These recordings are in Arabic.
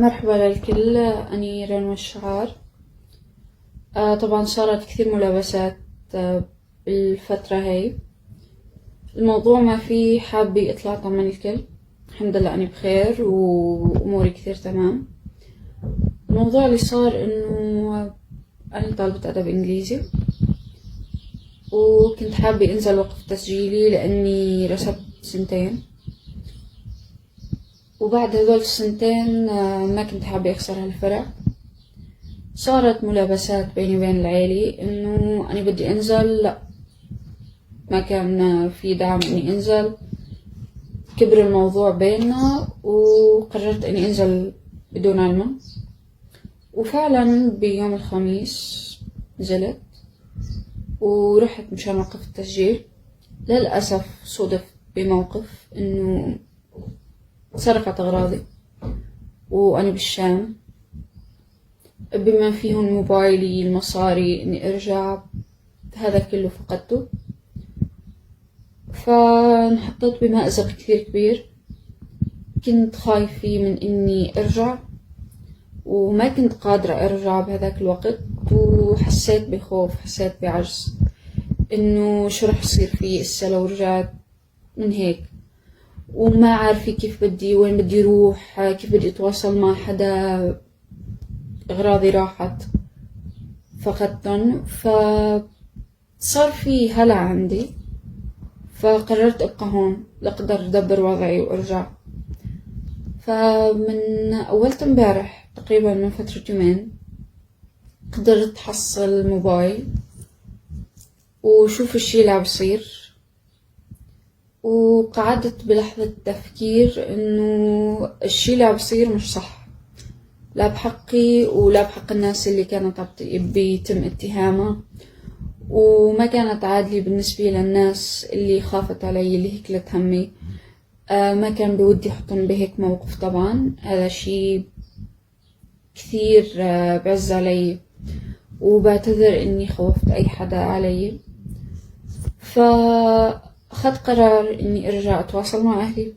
مرحبا للكل، أني رنوى الشعار. طبعا صارت كثير ملابسات بالفترة هاي. الموضوع ما فيه حابة إطلاع طمن الكل. الحمد لله أني بخير وأموري كثير تمام. الموضوع اللي صار إنه أنا طالبة أدب إنجليزي، وكنت حابة أنزل وقف تسجيلي لأني رسبت 2 سنين، وبعد هذول السنتين ما كنت حابة أخسر هالفرع. صارت ملابسات بيني وبين العيلة إنه أنا بدي أنزل، لا ما كان في دعم إني أنزل. كبر الموضوع بيننا وقررت إني أنزل بدون علمه، وفعلا بيوم الخميس نزلت ورحت مشان وقف التسجيل. للأسف صدف بموقف إنه سرقت أغراضي وأنا بالشام، بما فيهم موبايلي، المصاري، إني أرجع، هذا كله فقدته. فانحطيت بمأزق كثير كبير. كنت خايفة من إني أرجع، وما كنت قادرة أرجع بهذاك الوقت، وحسيت بخوف، حسيت بعجز إنه شو رح يصير في إسا لو رجعت من هيك. وما عارفة كيف وين بدي روح، كيف بدي أتواصل مع حدا. أغراضي راحت، فقدتن. فصار في هلع عندي، فقررت أبقى هون لأقدر أدبر وضعي وأرجع. فمن أولت امبارح تقريبا من فترة يومين قدرت أحصل موبايل وشوف الشي اللي عم بصير، وقعدت بلحظة تفكير إنه الشي اللي عم بصير مش صح، لا بحقي ولا بحق الناس اللي كانت بيتم اتهامها، وما كانت عادلة بالنسبة للناس اللي خافت علي، اللي هكلت همي. ما كان بودي أحطن بهيك موقف. طبعا هذا شي كثير بعز علي، وبعتذر إني خوفت أي حدا علي. فأخذت قرار إني أرجع أتواصل مع أهلي،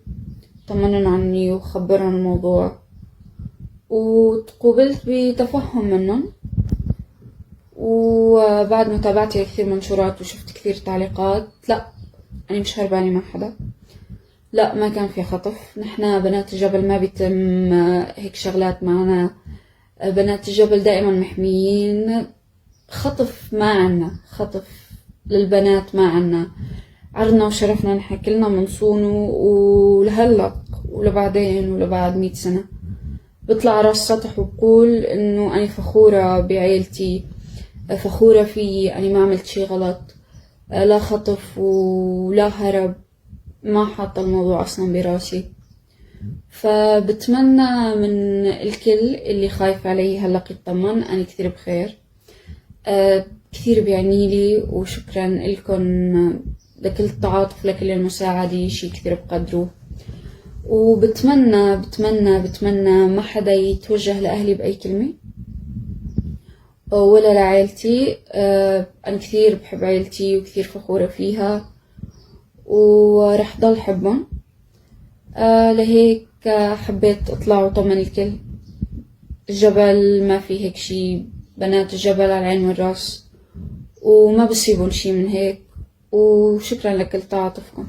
طمنن عني وخبرن الموضوع، وتقوبلت بتفهم منهم. وبعد متابعتي لكثير منشورات وشفت كثير تعليقات، لا أنا مش هربانة مع حدا، لا ما كان في خطف. نحنا بنات الجبل ما بيتم هيك شغلات معنا، بنات الجبل دائما محميين. خطف ما عنا، خطف للبنات ما عنا. عرضنا وشرفنا نحن كلنا منصونه، ولهلق ولبعدين ولبعد 100 سنة بطلع على السطح وبقول إنه أنا فخورة بعيلتي، فخورة في أنا ما عملت شي غلط، لا خطف ولا هرب، ما حاطة الموضوع أصلا براسي. فبتمنى من الكل اللي خايف علي هلق يطمن، أنا كثير بخير. كثير بيعنيلي، وشكرا لكم لكل التعاطف، لكل المساعدة، شي كثير بقدروه. وبتمنى بتمنى بتمنى ما حدا يتوجه لأهلي بأي كلمة ولا لعائلتي. أنا كثير بحب عائلتي وكثير فخورة فيها، ورح ضل حبهم. لهيك حبيت أطلع وطمن الكل. الجبل ما في هيك شي، بنات الجبل على العين والراس، وما بصيبون شي من هيك. وشكرا لكل تعاطفكم.